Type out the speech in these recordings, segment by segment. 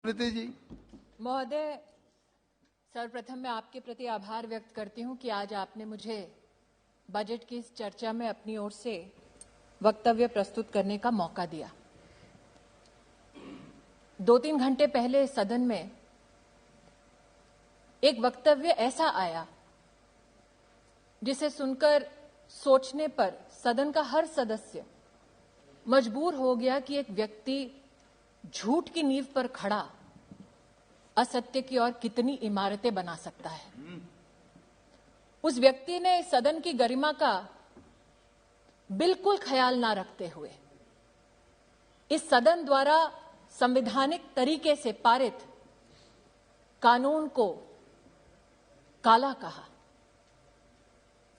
प्रीति जी। महोदय, सर्वप्रथम मैं आपके प्रति आभार व्यक्त करती हूं कि आज आपने मुझे बजट की इस चर्चा में अपनी ओर से वक्तव्य प्रस्तुत करने का मौका दिया। 2-3 घंटे पहले सदन में एक वक्तव्य ऐसा आया जिसे सुनकर सोचने पर सदन का हर सदस्य मजबूर हो गया कि एक व्यक्ति झूठ की नींव पर खड़ा असत्य की और कितनी इमारतें बना सकता है। उस व्यक्ति ने सदन की गरिमा का बिल्कुल ख्याल ना रखते हुए इस सदन द्वारा संवैधानिक तरीके से पारित कानून को काला कहा।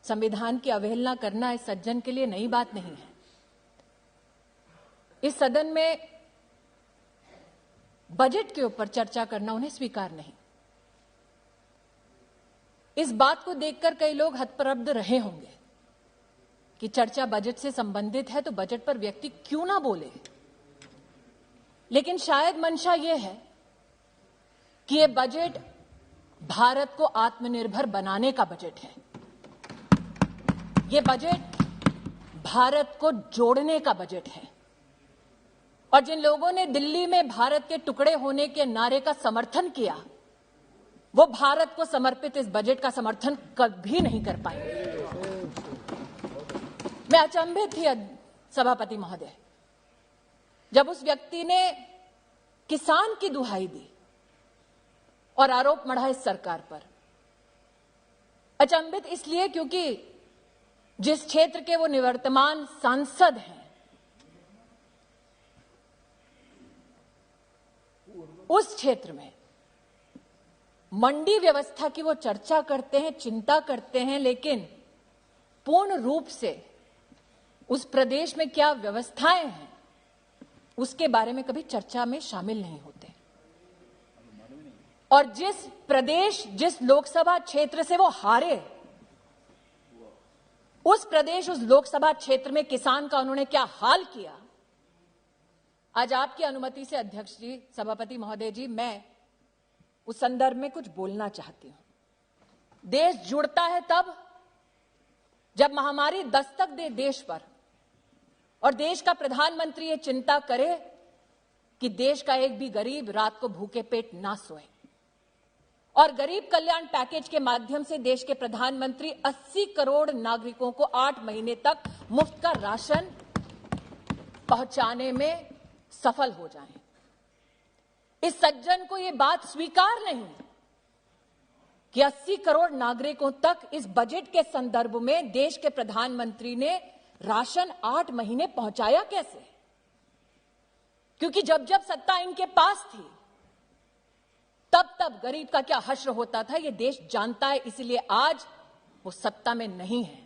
संविधान की अवहेलना करना इस सज्जन के लिए नई बात नहीं है। इस सदन में बजट के ऊपर चर्चा करना उन्हें स्वीकार नहीं। इस बात को देखकर कई लोग हतप्रभ रहे होंगे कि चर्चा बजट से संबंधित है तो बजट पर व्यक्ति क्यों ना बोले, लेकिन शायद मंशा यह है कि यह बजट भारत को आत्मनिर्भर बनाने का बजट है। यह बजट भारत को जोड़ने का बजट है। और जिन लोगों ने दिल्ली में भारत के टुकड़े होने के नारे का समर्थन किया, वो भारत को समर्पित इस बजट का समर्थन कभी नहीं कर पाएंगे। मैं अचंभित थी सभापति महोदय जब उस व्यक्ति ने किसान की दुहाई दी और आरोप मढ़ा इस सरकार पर। अचंभित इसलिए क्योंकि जिस क्षेत्र के वो निवर्तमान सांसद हैं, उस क्षेत्र में मंडी व्यवस्था की वो चर्चा करते हैं, चिंता करते हैं, लेकिन पूर्ण रूप से उस प्रदेश में क्या व्यवस्थाएं हैं उसके बारे में कभी चर्चा में शामिल नहीं होते। और जिस प्रदेश, जिस लोकसभा क्षेत्र से वो हारे, उस प्रदेश, उस लोकसभा क्षेत्र में किसान का उन्होंने क्या हाल किया, आज आपकी अनुमति से अध्यक्ष जी, सभापति महोदय जी, मैं उस संदर्भ में कुछ बोलना चाहती हूं। देश जुड़ता है तब जब महामारी दस्तक दे देश पर और देश का प्रधानमंत्री ये चिंता करे कि देश का एक भी गरीब रात को भूखे पेट ना सोए। और गरीब कल्याण पैकेज के माध्यम से देश के प्रधानमंत्री 80 करोड़ नागरिकों को 8 महीने तक मुफ्त का राशन पहुंचाने में सफल हो जाएं। इस सज्जन को यह बात स्वीकार नहीं कि 80 करोड़ नागरिकों तक इस बजट के संदर्भ में देश के प्रधानमंत्री ने राशन 8 महीने पहुंचाया कैसे? क्योंकि जब जब सत्ता इनके पास थी तब तब गरीब का क्या हश्र होता था ये देश जानता है, इसलिए आज वो सत्ता में नहीं है।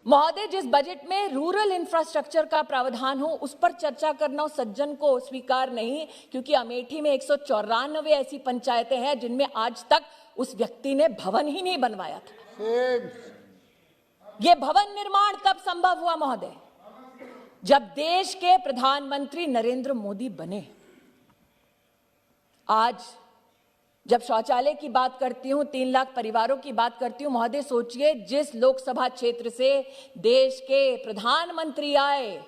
महोदय, जिस बजट में रूरल इंफ्रास्ट्रक्चर का प्रावधान हो उस पर चर्चा करना उस सज्जन को स्वीकार नहीं, क्योंकि अमेठी में 194 ऐसी पंचायतें हैं जिनमें आज तक उस व्यक्ति ने भवन ही नहीं बनवाया था। यह भवन निर्माण तब संभव हुआ महोदय जब देश के प्रधानमंत्री नरेंद्र मोदी बने। आज जब शौचालय की बात करती हूं, 3 लाख परिवारों की बात करती हूं, महोदय सोचिए जिस लोकसभा क्षेत्र से देश के प्रधानमंत्री आए,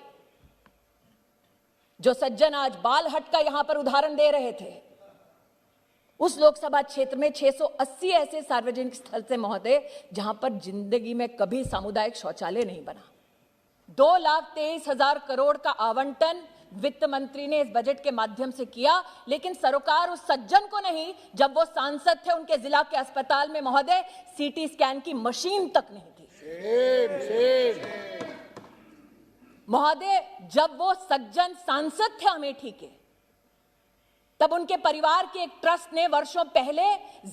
जो सज्जन आज बालहट का यहां पर उदाहरण दे रहे थे, उस लोकसभा क्षेत्र में 680 ऐसे सार्वजनिक स्थल से महोदय जहां पर जिंदगी में कभी सामुदायिक शौचालय नहीं बना। 2,23,000 करोड़ का आवंटन वित्त मंत्री ने इस बजट के माध्यम से किया, लेकिन सरोकार उस सज्जन को नहीं जब वो सांसद थे, उनके जिला के अस्पताल में महोदय सीटी स्कैन की मशीन तक नहीं थी। महोदय, जब वो सज्जन सांसद थे अमेठी के, तब उनके परिवार के एक ट्रस्ट ने वर्षों पहले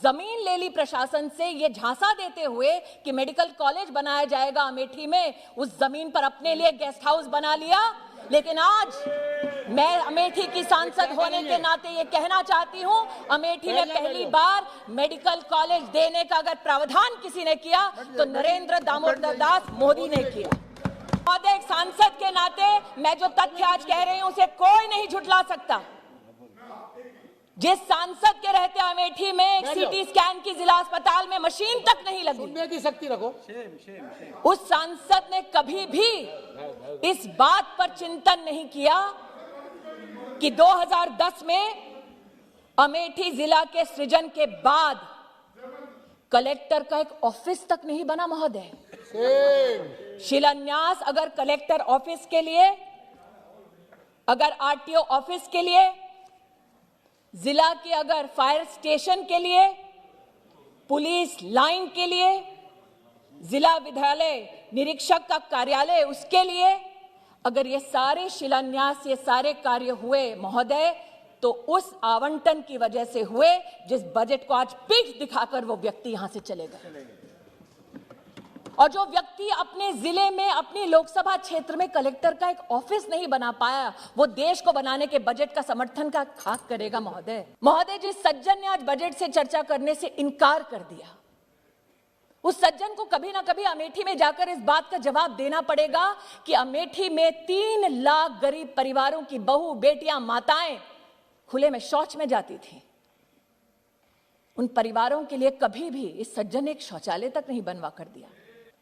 जमीन ले ली प्रशासन से ये झांसा देते हुए कि मेडिकल कॉलेज बनाया जाएगा अमेठी में। उस जमीन पर अपने लिए गेस्ट हाउस बना लिया। लेकिन आज मैं अमेठी की सांसद होने के नाते ये कहना चाहती हूं, अमेठी में पहली बार मेडिकल कॉलेज देने का अगर प्रावधान किसी ने किया तो नरेंद्र दामोदर दास मोदी ने किया। महोदय, एक सांसद के नाते मैं जो तथ्य आज कह रही हूं उसे कोई नहीं झुठला सकता। जिस सांसद के रहते अमेठी में एक सीटी स्कैन की जिला अस्पताल में मशीन तक नहीं लगी, सुनने की शक्ति रखो। उस सांसद ने कभी भी इस बात पर चिंतन नहीं किया कि 2010 में अमेठी जिला के सृजन के बाद कलेक्टर का एक ऑफिस तक नहीं बना महोदय। शिलान्यास अगर कलेक्टर ऑफिस के लिए, अगर आरटीओ ऑफिस के लिए, जिला के अगर फायर स्टेशन के लिए, पुलिस लाइन के लिए, जिला विद्यालय निरीक्षक का कार्यालय उसके लिए, अगर ये सारे शिलान्यास, ये सारे कार्य हुए महोदय, तो उस आवंटन की वजह से हुए जिस बजट को आज पीठ दिखाकर वो व्यक्ति यहां से चले गए। और जो व्यक्ति अपने जिले में, अपनी लोकसभा क्षेत्र में कलेक्टर का एक ऑफिस नहीं बना पाया, वो देश को बनाने के बजट का समर्थन का खाक करेगा महोदय। महोदय, जिस सज्जन ने आज बजट से चर्चा करने से इनकार कर दिया, उस सज्जन को कभी ना कभी अमेठी में जाकर इस बात का जवाब देना पड़ेगा कि अमेठी में 3 लाख गरीब परिवारों की बहू, बेटियां, माताएं खुले में शौच में जाती थी। उन परिवारों के लिए कभी भी इस सज्जन ने एक शौचालय तक नहीं बनवा कर दिया।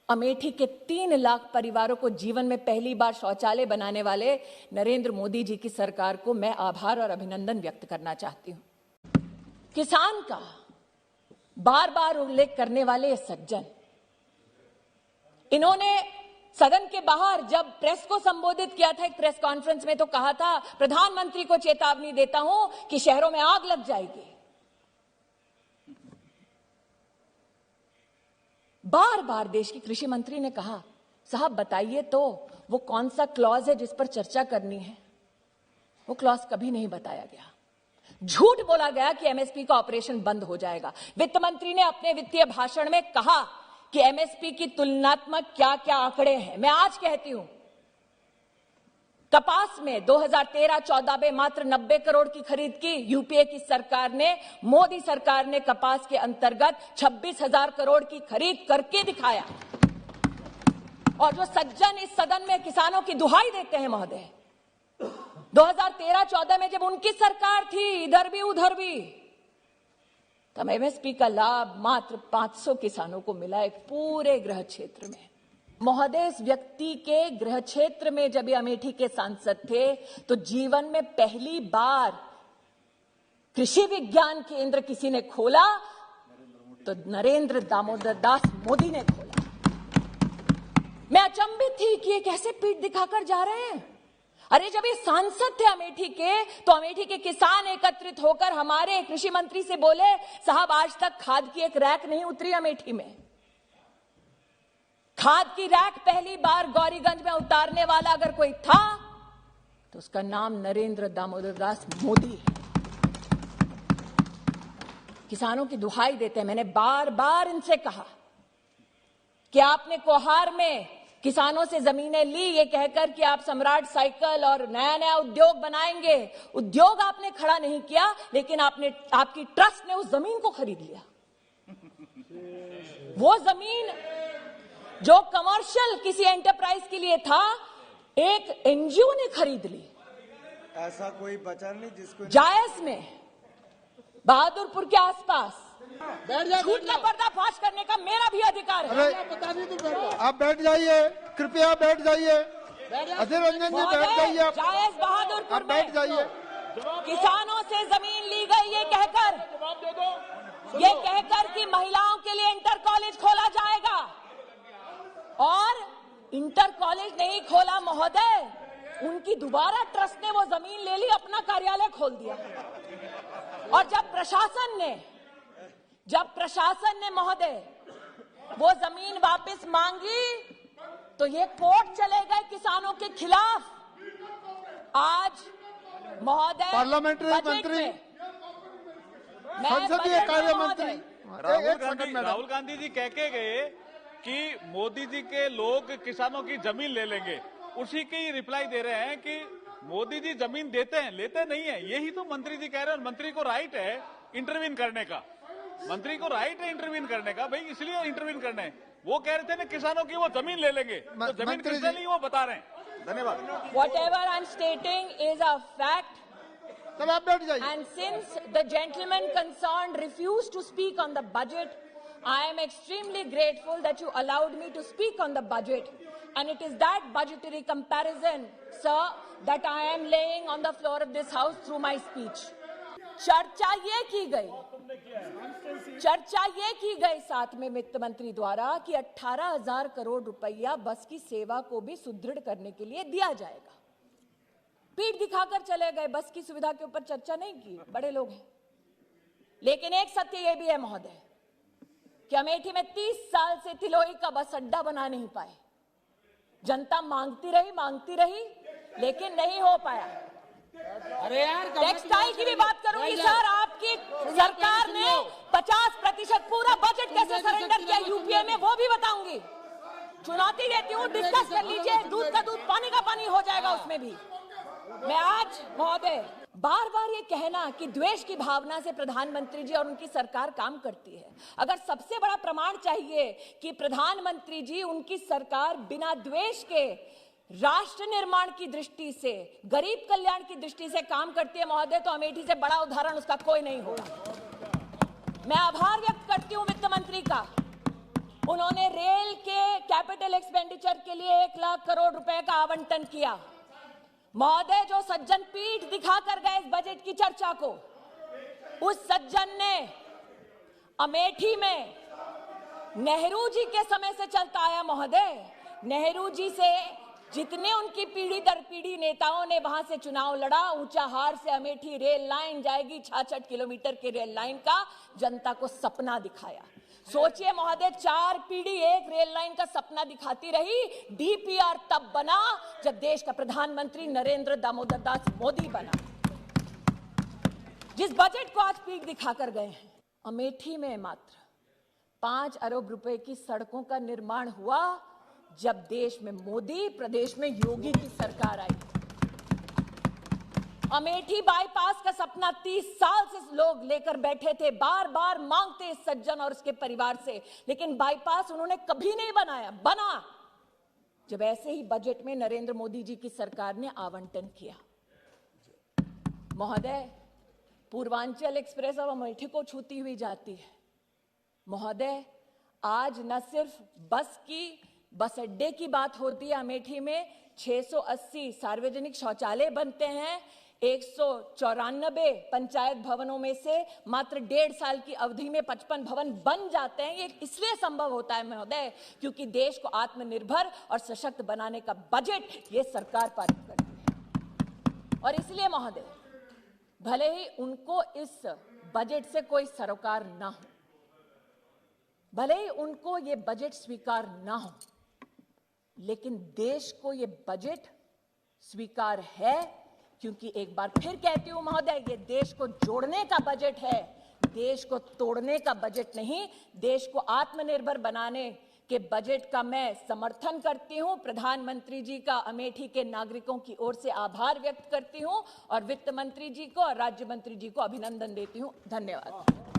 अमेठी के 3 लाख परिवारों को जीवन में पहली बार शौचालय बनाने वाले नरेंद्र मोदी जी की सरकार को मैं आभार और अभिनंदन व्यक्त करना चाहती हूं। किसान का बार बार उल्लेख करने वाले सज्जन, इन्होंने सदन के बाहर जब प्रेस को संबोधित किया था एक प्रेस कॉन्फ्रेंस में, तो कहा था प्रधानमंत्री को चेतावनी देता हूं कि शहरों में आग लग जाएगी। बार बार देश की कृषि मंत्री ने कहा, साहब बताइए तो वो कौन सा क्लॉज है जिस पर चर्चा करनी है। वो क्लॉज कभी नहीं बताया गया। झूठ बोला गया कि एमएसपी का ऑपरेशन बंद हो जाएगा। वित्त मंत्री ने अपने वित्तीय भाषण में कहा कि एमएसपी की तुलनात्मक क्या क्या आंकड़े हैं। मैं आज कहती हूं, कपास में 2013-14 में मात्र 90 करोड़ की खरीद की यूपीए की सरकार ने, मोदी सरकार ने कपास के अंतर्गत 26,000 करोड़ की खरीद करके दिखाया। और जो सज्जन इस सदन में किसानों की दुहाई देते हैं महोदय, 2013-14 में जब उनकी सरकार थी, इधर भी उधर भी, तब एमएसपी का लाभ मात्र 500 किसानों को मिला एक पूरे गृह क्षेत्र में। महोदय, इस व्यक्ति के गृह क्षेत्र में जब ये अमेठी के सांसद थे तो जीवन में पहली बार कृषि विज्ञान केंद्र किसी ने खोला तो नरेंद्र दामोदर दास मोदी ने खोला। मैं अचंभित थी कि ये कैसे पीठ दिखाकर जा रहे हैं। अरे जब ये सांसद थे अमेठी के, तो अमेठी के किसान एकत्रित होकर हमारे कृषि मंत्री से बोले, साहब आज तक खाद की एक रैक नहीं उतरी अमेठी में। खाद की रैक पहली बार गौरीगंज में उतारने वाला अगर कोई था तो उसका नाम नरेंद्र दामोदर दास मोदी है। किसानों की दुहाई देते हैं। मैंने बार बार इनसे कहा कि आपने कोहार में किसानों से जमीनें ली ये कहकर कि आप सम्राट साइकिल और नया नया उद्योग बनाएंगे। उद्योग आपने खड़ा नहीं किया, लेकिन आपकी ट्रस्ट ने उस जमीन को खरीद लिया। वो जमीन जो कमर्शियल किसी एंटरप्राइज के लिए था, एक एनजीओ ने खरीद ली। ऐसा कोई बचा नहीं जिसको जायज में, बहादुरपुर के आसपास झूठ का पर्दाफाश करने का मेरा भी अधिकार है। आप बैठ जाइए, कृपया बैठ जाइए। अधीर रंजन जी बैठ जाइए। जायज बहादुरपुर में बैठ जाइए। किसानों से जमीन ली गई ये कहकर कि महिलाओं के लिए इंटर कॉलेज खोला जाएगा, और इंटर कॉलेज नहीं खोला महोदय, उनकी दोबारा ट्रस्ट ने वो जमीन ले ली, अपना कार्यालय खोल दिया। और जब प्रशासन ने महोदय वो जमीन वापस मांगी तो ये कोर्ट चले गए किसानों के खिलाफ। आज महोदय पार्लियामेंट्री मंत्री, संसदीय कार्य मंत्री राहुल गांधी जी कह के गए कि मोदी जी के लोग किसानों की जमीन ले लेंगे। उसी की रिप्लाई दे रहे हैं कि मोदी जी जमीन देते हैं, लेते नहीं है। यही तो मंत्री जी कह रहे हैं। मंत्री को राइट है इंटरवीन करने का, मंत्री को राइट है इंटरवीन करने का, भाई इसलिए इंटरवीन करने हैं। वो कह रहे थे ना किसानों की वो जमीन ले लेंगे, तो जमीन किसने ली वो बता रहे हैं। धन्यवाद। Whatever I'm stating is a fact तब आप बैठ जाइए। And since the gentleman concerned refused to speak on the budget, I am extremely grateful that you allowed me to speak on the budget. And it is that budgetary comparison, sir, that I am laying on the floor of this house through my speech. चर्चा ये की गई साथ में वित्त मंत्री द्वारा कि 18,000 करोड़ रुपया बस की सेवा को भी सुदृढ़ करने के लिए दिया जाएगा। पीठ दिखाकर चले गए, बस की सुविधा के ऊपर चर्चा नहीं की, बड़े लोग हैं। लेकिन एक सत्य यह भी है महोदय कि अमेठी में 30 साल से तिलोई का बस अड्डा बना नहीं पाए। जनता मांगती रही लेकिन नहीं हो पाया। अरे यार, टेक्सटाइल की भी बात करूंगी सर। आपकी सरकार ने 50% पूरा बजट कैसे सरेंडर किया यूपीए में, वो भी बताऊंगी। चुनौती देती हूँ, डिस्कस कर लीजिए। दूध का दूध, पानी का पानी हो जाएगा उसमें भी। मैं आज महोदय बार बार ये कहना कि द्वेष की भावना से प्रधानमंत्री जी और उनकी सरकार काम करती है। अगर सबसे बड़ा प्रमाण चाहिए कि प्रधानमंत्री जी, उनकी सरकार बिना द्वेष के राष्ट्र निर्माण की दृष्टि से, गरीब कल्याण की दृष्टि से काम करती है महोदय, तो अमेठी से बड़ा उदाहरण उसका कोई नहीं होगा। मैं आभार व्यक्त करती हूं वित्त मंत्री का। उन्होंने रेल के कैपिटल एक्सपेंडिचर के लिए 1 लाख करोड़ रुपए का आवंटन किया। महोदय, जो सज्जन पीठ दिखाकर गए इस बजट की चर्चा को, उस सज्जन ने अमेठी में नेहरू जी के समय से चलता आया महोदय, नेहरू जी से जितने उनकी पीढ़ी दर पीढ़ी नेताओं ने वहां से चुनाव लड़ा, ऊंचा हार से अमेठी रेल लाइन जाएगी, 66 किलोमीटर की रेल लाइन का जनता को सपना दिखाया। सोचिए महोदय, 4 पीढ़ी एक रेल लाइन का सपना दिखाती रही। डीपीआर तब बना जब देश का प्रधानमंत्री नरेंद्र दामोदर दास मोदी बना। जिस बजट को आज पीठ दिखाकर गए हैं, अमेठी में मात्र 5 अरब रुपए की सड़कों का निर्माण हुआ जब देश में मोदी, प्रदेश में योगी की सरकार आई। अमेठी बाईपास का सपना 30 साल से लोग लेकर बैठे थे, बार बार मांगते इस सज्जन और उसके परिवार से, लेकिन बाईपास उन्होंने कभी नहीं बनाया। बना जब ऐसे ही बजट में नरेंद्र मोदी जी की सरकार ने आवंटन किया। महोदय, पूर्वांचल एक्सप्रेस अब अमेठी को छूती हुई जाती है। महोदय, आज न सिर्फ बस अड्डे की बात होती है, अमेठी में 680 सार्वजनिक शौचालय बनते हैं। 194 पंचायत भवनों में से मात्र 1.5 साल की अवधि में 55 भवन बन जाते हैं। ये इसलिए संभव होता है महोदय क्योंकि देश को आत्मनिर्भर और सशक्त बनाने का बजट ये सरकार पारित करती है। और इसलिए महोदय, भले ही उनको इस बजट से कोई सरोकार ना हो, भले ही उनको ये बजट स्वीकार ना हो, लेकिन देश को ये बजट स्वीकार है, क्योंकि एक बार फिर कहती हूं महोदय, ये देश को जोड़ने का बजट है, देश को तोड़ने का बजट नहीं। देश को आत्मनिर्भर बनाने के बजट का मैं समर्थन करती हूं। प्रधानमंत्री जी का अमेठी के नागरिकों की ओर से आभार व्यक्त करती हूं और वित्त मंत्री जी को और राज्य मंत्री जी को अभिनंदन देती हूं। धन्यवाद।